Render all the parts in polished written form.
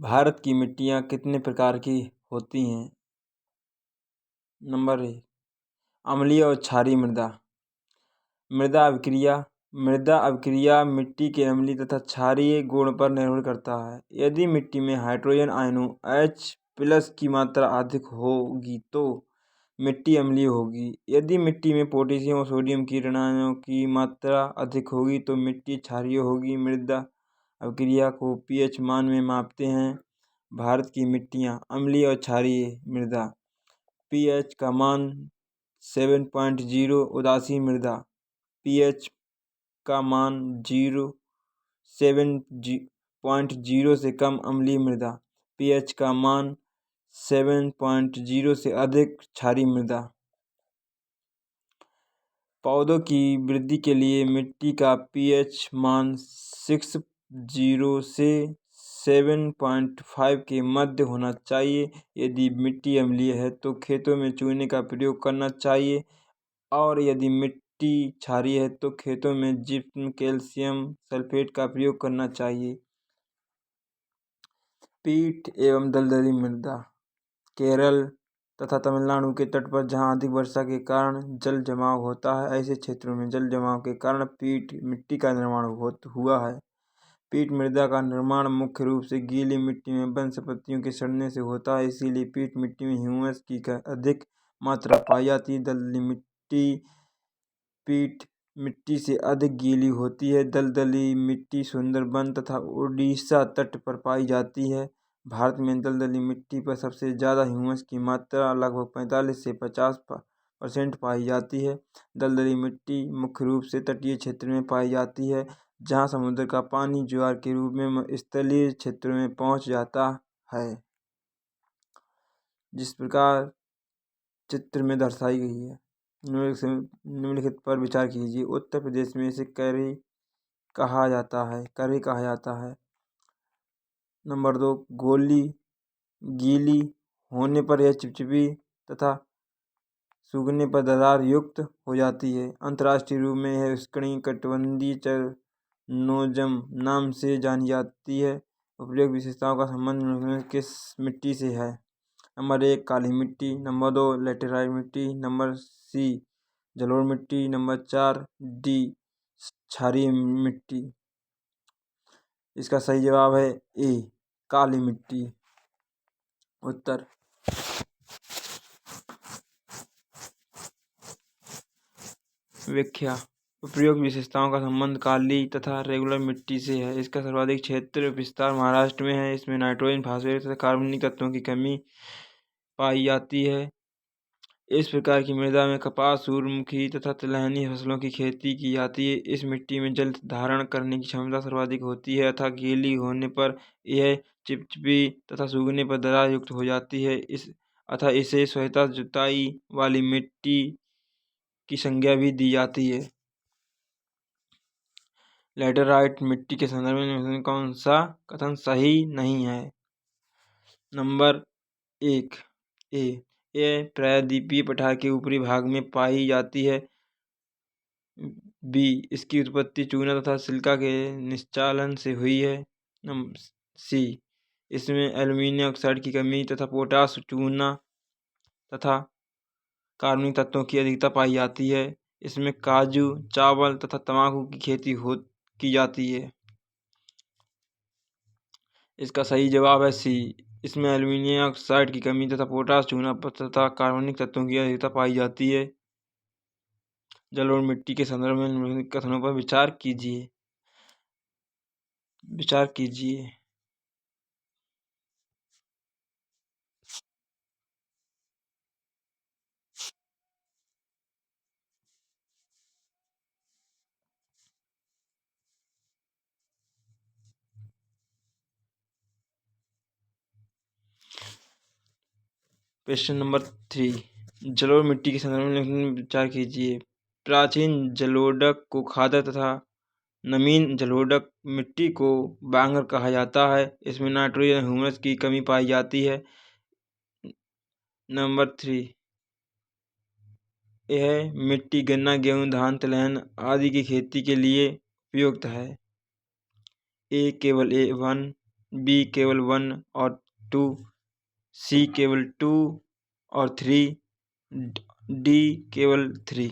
भारत की मिट्टियाँ कितने प्रकार की होती हैं? नंबर 1, अम्लीय और क्षारीय मृदा। मृदा अभिक्रिया। मृदा अभिक्रिया मिट्टी के अम्लीय तथा क्षारीय गुण पर निर्भर करता है। यदि मिट्टी में हाइड्रोजन आयनों H+ की मात्रा अधिक होगी तो मिट्टी अम्लीय होगी। यदि मिट्टी में पोटेशियम और सोडियम की ऋणायनों की मात्रा अधिक होगी तो मिट्टी क्षारीय होगी। मृदा अभिक्रिया को pH मान में मापते हैं। भारत की मिट्टियाँ अम्लीय और क्षारीय मृदा। pH का मान 7.0। उदासीन मृदा। pH का मान 7.0 से कम। अम्लीय मृदा। pH का मान 7.0 से अधिक। क्षारीय मृदा। पौधों की वृद्धि के लिए मिट्टी का pH मान 6.0 से 7.5 के मध्य होना चाहिए। यदि मिट्टी अम्लीय है तो खेतों में चूने का प्रयोग करना चाहिए और यदि मिट्टी क्षारीय है तो खेतों में जिप्सम, कैल्शियम सल्फेट का प्रयोग करना चाहिए। पीट एवं दलदली मृदा। केरल तथा तमिलनाडु के तट पर जहाँ अधिक वर्षा के कारण जल जमाव होता है, ऐसे क्षेत्रों में जल जमाव के कारण पीट मिट्टी का निर्माण हुआ है। पीट मृदा का निर्माण मुख्य रूप से गीली मिट्टी में वनस्पतियों के सड़ने से होता है, इसीलिए पीट मिट्टी में ह्यूमस की अधिक मात्रा पाई जाती है। दलदली मिट्टी पीट मिट्टी से अधिक गीली होती है। दलदली मिट्टी सुंदरबन तथा उड़ीसा तट पर पाई जाती है। भारत में दलदली मिट्टी पर सबसे ज़्यादा ह्यूमस की मात्रा लगभग 45 से 50% पाई जाती है। दलदली मिट्टी मुख्य रूप से तटीय क्षेत्र में पाई जाती है, जहाँ समुद्र का पानी ज्वार के रूप में स्थलीय क्षेत्रों में पहुँच जाता है, जिस प्रकार चित्र में दर्शाई गई है। निम्नलिखित पर विचार कीजिए। उत्तर प्रदेश में इसे करी कहा जाता है। नंबर 2, गोली। गीली होने पर यह चिपचिपी तथा सूखने पर दरार युक्त हो जाती है। अंतर्राष्ट्रीय रूप में यह उष्णकटिबंधीय चरनोजम नाम से जानी जाती है। उपयुक्त विशेषताओं का संबंध किस मिट्टी से है? नंबर 1, काली मिट्टी। नंबर 2, लेटेराइट मिट्टी। नंबर C, जलोढ़ मिट्टी। नंबर 4, D, क्षारीय मिट्टी। इसका सही जवाब है A, काली मिट्टी। उत्तर। व्याख्या। उपयुक्त विशेषताओं का संबंध काली तथा रेगुलर मिट्टी से है। इसका सर्वाधिक क्षेत्र विस्तार महाराष्ट्र में है। इसमें नाइट्रोजन, फास्फोरस तथा कार्बनिक तत्वों की कमी पाई जाती है। इस प्रकार की मृदा में कपास, सूर्यमुखी तथा तिलहनी फसलों की खेती की जाती है। इस मिट्टी में जल धारण करने की क्षमता सर्वाधिक होती है अतः गीली होने पर यह चिपचिपी तथा सूखने पर दरार युक्त हो जाती है। इसे सहायता जुताई वाली मिट्टी की संज्ञा भी दी जाती है। लैटेराइट मिट्टी के संदर्भ में कौन सा कथन सही नहीं है? नंबर 1, ए। यह प्रायद्वीपीय पठार के ऊपरी भाग में पाई जाती है। B, इसकी उत्पत्ति चूना तथा सिलिका के निश्चालन से हुई है। नंबर C, इसमें एल्यूमिनियम ऑक्साइड की कमी तथा पोटाश, चूना तथा कार्बनिक तत्वों की अधिकता पाई जाती है। इसमें काजू, चावल तथा तंबाकू की खेती की जाती है। इसका सही जवाब है C, इसमें एल्यूमिनियम ऑक्साइड की कमी तथा पोटाश, चूना तथा कार्बनिक तत्वों की अधिकता पाई जाती है। जलोढ़ मिट्टी के संदर्भ में निम्नलिखित कथनों पर विचार कीजिए। क्वेश्चन नंबर 3, जलोढ़ मिट्टी के संदर्भ में विचार कीजिए। प्राचीन जलोढ़ को खादर तथा नवीन जलोढ़ मिट्टी को बांगर कहा जाता है। इसमें नाइट्रोजन ह्यूमस की कमी पाई जाती है। नंबर 3, यह मिट्टी गन्ना, गेहूं, धान, तिलहन आदि की खेती के लिए उपयुक्त है। A, केवल A1, बी केवल 1 और 2, सी केवल 2 और 3, डी केवल 3।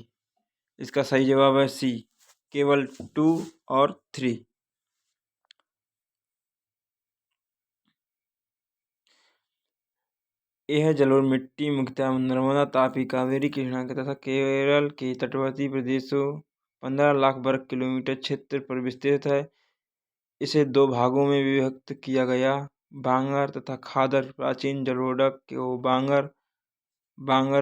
इसका सही जवाब है सी, केवल 2 और 3। यह जलोढ़ मिट्टी मुख्यतः नर्मदा, तापी, कावेरी, कृष्णा तथा केरल के तटवर्ती प्रदेशों 15 लाख वर्ग किलोमीटर क्षेत्र पर विस्तृत है। इसे 2 भागों में विभक्त किया गया, बांगर तथा खादर। प्राचीन जलोढ़ को बांगर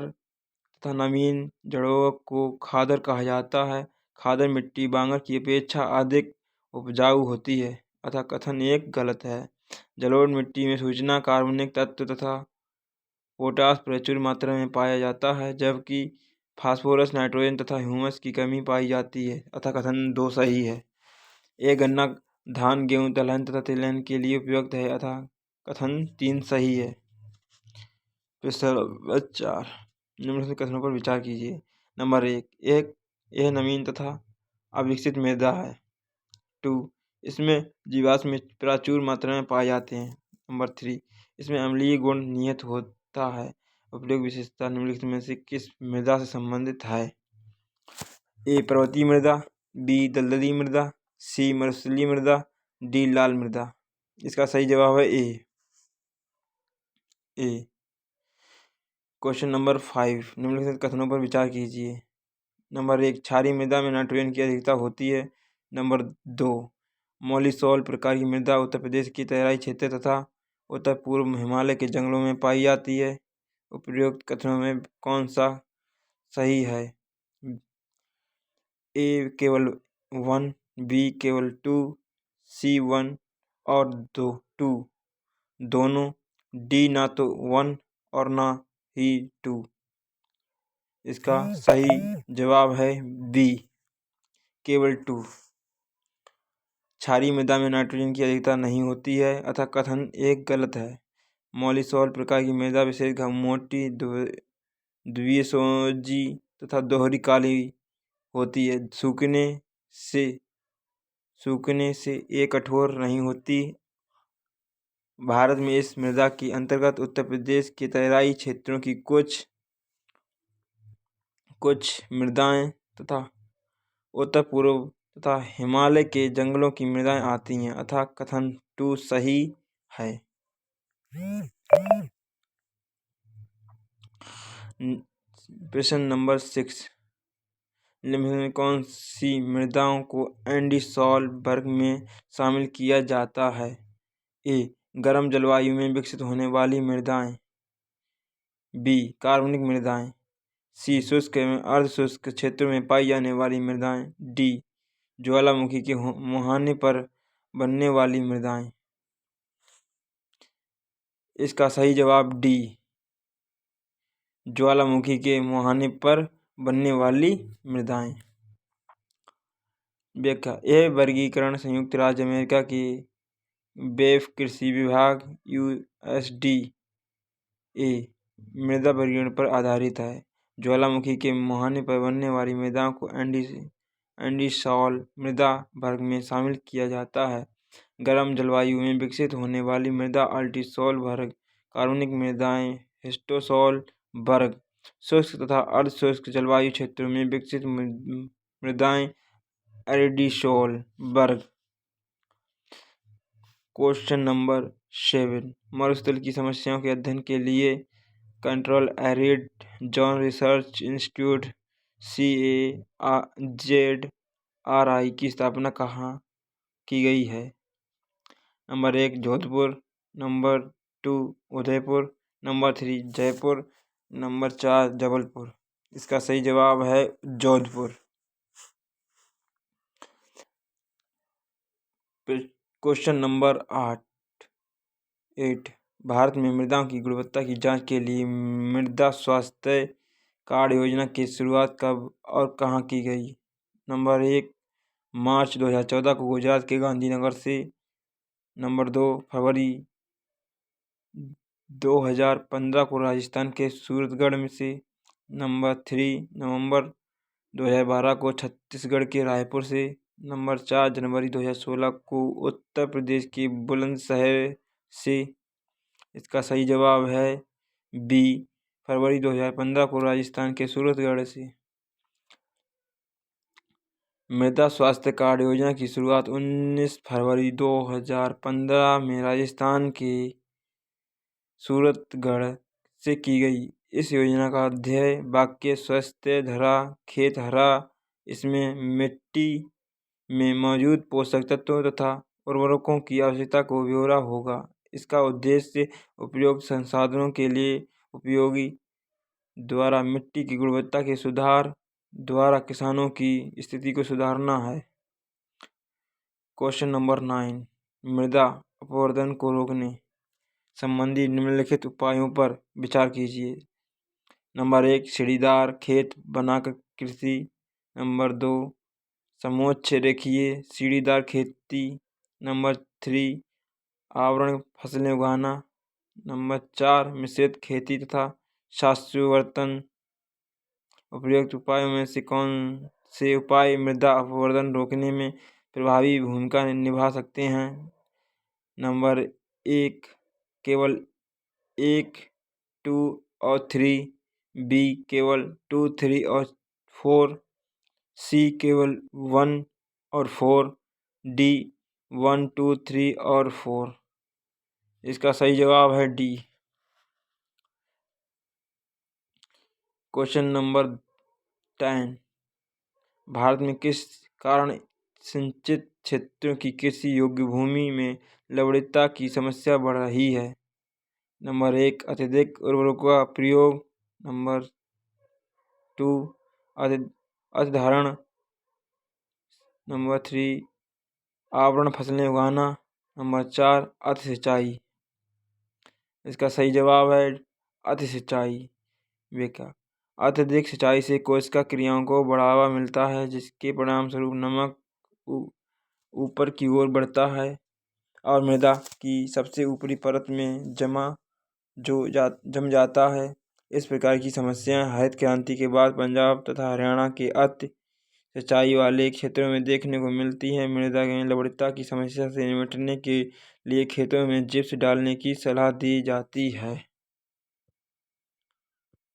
तथा नवीन जलोढ़ को खादर कहा जाता है। खादर मिट्टी बांगर की अपेक्षा अधिक उपजाऊ होती है, अतः कथन एक गलत है। जलोढ़ मिट्टी में सूचना, कार्बनिक तत्व तथा पोटाश प्रचुर मात्रा में पाया जाता है, जबकि फास्फोरस, नाइट्रोजन तथा ह्यूमस की कमी पाई जाती है, अतः कथन 2 सही है। यह गन्ना, धान, गेहूं, दलहन तथा तिलहन के लिए उपयुक्त है, अतः कथन 3 सही है। प्रश्न 4, निम्नलिखित कथनों पर विचार कीजिए। नंबर 1, यह नवीन तथा अविकसित मृदा है। 2, इसमें जीवाश्म प्रचुर मात्रा में पाए जाते हैं। नंबर 3, इसमें अम्लीय गुण निहित होता है। उपयुक्त विशेषता निम्नलिखित में से किस मृदा से संबंधित है? ए पर्वतीय मृदा, बी दलदली मृदा, सी मरुस्थलीय मृदा, डी लाल मृदा। इसका सही जवाब है ए। क्वेश्चन नंबर 5, निम्नलिखित कथनों पर विचार कीजिए। नंबर 1, क्षारीय मृदा में नाइट्रोजन की अधिकता होती है। नंबर 2, मोलिसॉल प्रकार की मृदा उत्तर प्रदेश की तराई क्षेत्र तथा उत्तर पूर्व हिमालय के जंगलों में पाई जाती है। उपयुक्त कथनों में कौन सा सही है? ए केवल 1, बी केवल 2, सी 1 और 2 दोनों, डी ना तो 1 और ना ही 2। इसका सही जवाब है बी, केवल 2। क्षारीय मृदा में नाइट्रोजन की अधिकता नहीं होती है, अतः कथन एक गलत है। मोलिसॉल प्रकार की मृदा विशेष मोटी, द्विसोजी तथा दोहरी काली होती है। सूखने से ये कठोर नहीं होती। भारत में इस मृदा के अंतर्गत उत्तर प्रदेश के तराई क्षेत्रों की कुछ मृदाएं तथा उत्तर पूर्व तथा हिमालय के जंगलों की मृदाएं आती हैं, अतः कथन 2 सही है। प्रश्न नंबर 6, निम्न में कौन सी मृदाओं को एंडीसॉल वर्ग में शामिल किया जाता है? ए गर्म जलवायु में विकसित होने वाली मृदाएं, बी कार्बनिक मृदाएं, सी शुष्क एवं अर्धशुष्क क्षेत्रों में पाई जाने वाली मृदाएं, डी ज्वालामुखी के मुहाने पर बनने वाली मृदाएं। इसका सही जवाब डी, ज्वालामुखी के मुहाने पर बनने वाली मृदाएं। व्याख्या, यह वर्गीकरण संयुक्त राज्य अमेरिका की बेफ कृषि विभाग USDA मृदा वर्गीकरण पर आधारित है। ज्वालामुखी के मुहाने पर बनने वाली मृदाओं को एंडीसॉल मृदा वर्ग में शामिल किया जाता है। गर्म जलवायु में विकसित होने वाली मृदा अल्टीसॉल वर्ग, कार्बनिक मृदाएं हिस्टोसॉल वर्ग, शुष्क तथा अर्धशुष्क जलवायु क्षेत्रों में विकसित मृदाएं एरिडीसॉल वर्ग। क्वेश्चन नंबर 7, मरुस्थल की समस्याओं के अध्ययन के लिए control arid zone research institute CAZRI की स्थापना कहाँ की गई है? Number 1 Jodhpur, number 2 Udaipur, number 3 Jaipur, number 4 Jabalpur. इसका सही जवाब है जोधपुर। क्वेश्चन नंबर 8, भारत में मृदा की गुणवत्ता की जांच के लिए मृदा स्वास्थ्य कार्ड योजना की शुरुआत कब और कहाँ की गई? नंबर 1 मार्च 2014 को गुजरात के गांधीनगर से, नंबर 2 फरवरी 2015 को राजस्थान के सूरतगढ़ में से, नंबर 3 नवंबर 2012 को छत्तीसगढ़ के रायपुर से, नंबर 4 जनवरी 2016 को उत्तर प्रदेश के बुलंदशहर से। इसका सही जवाब है बी। फरवरी 2015 को राजस्थान के सूरतगढ़ से। मृदा स्वास्थ्य कार्ड योजना की शुरुआत 19 फरवरी 2015 में राजस्थान के सूरतगढ़ से की गई। इस योजना का ध्येय वाक्य स्वस्थ धरा खेत हरा। इसमें मिट्टी में मौजूद पोषक तत्वों तथा उर्वरकों की आवश्यकता को ब्यौरा होगा। इसका उद्देश्य उपयोग संसाधनों के लिए उपयोगी द्वारा मिट्टी की गुणवत्ता के सुधार द्वारा किसानों की स्थिति को सुधारना है। क्वेश्चन नंबर 9 मृदा अपवर्तन को रोकने संबंधी निम्नलिखित उपायों पर विचार कीजिए। नंबर 1 सीढ़ीदार खेत बनाकर कृषि। नंबर 2 समोच्च रेखीय सीढ़ीदार खेती। नंबर 3 आवरण फसलें उगाना। नंबर 4 मिश्रित खेती तथा शाश्वतवर्तन। उपयुक्त उपायों में से कौन से उपाय मृदा अपवर्तन रोकने में प्रभावी भूमिका निभा सकते हैं? नंबर 1 केवल 1, 2 और 3। बी केवल 2, 3 और 4। सी केवल 1 और 4। डी 1, 2, 3 और 4। इसका सही जवाब है डी। क्वेश्चन नंबर 10 भारत में किस कारण सिंचित क्षेत्रों की कृषि योग्य भूमि में लवणता की समस्या बढ़ रही है? नंबर 1 अत्यधिक उर्वरकों का प्रयोग। नंबर 2 अतिधारण। नंबर 3 आवरण फसलें उगाना। नंबर 4 अति सिंचाई। इसका सही जवाब है अति सिंचाई। बेका अत्यधिक सिंचाई से कोशिका क्रियाओं को बढ़ावा मिलता है, जिसके परिणामस्वरूप नमक ऊपर की ओर बढ़ता है और मृदा की सबसे ऊपरी परत में जम जाता है। इस प्रकार की समस्याएं हरित क्रांति के बाद पंजाब तथा हरियाणा के अति सिंचाई वाले क्षेत्रों में देखने को मिलती है। मृदा में लवणता की समस्या से निपटने के लिए खेतों में जिप्स डालने की सलाह दी जाती है।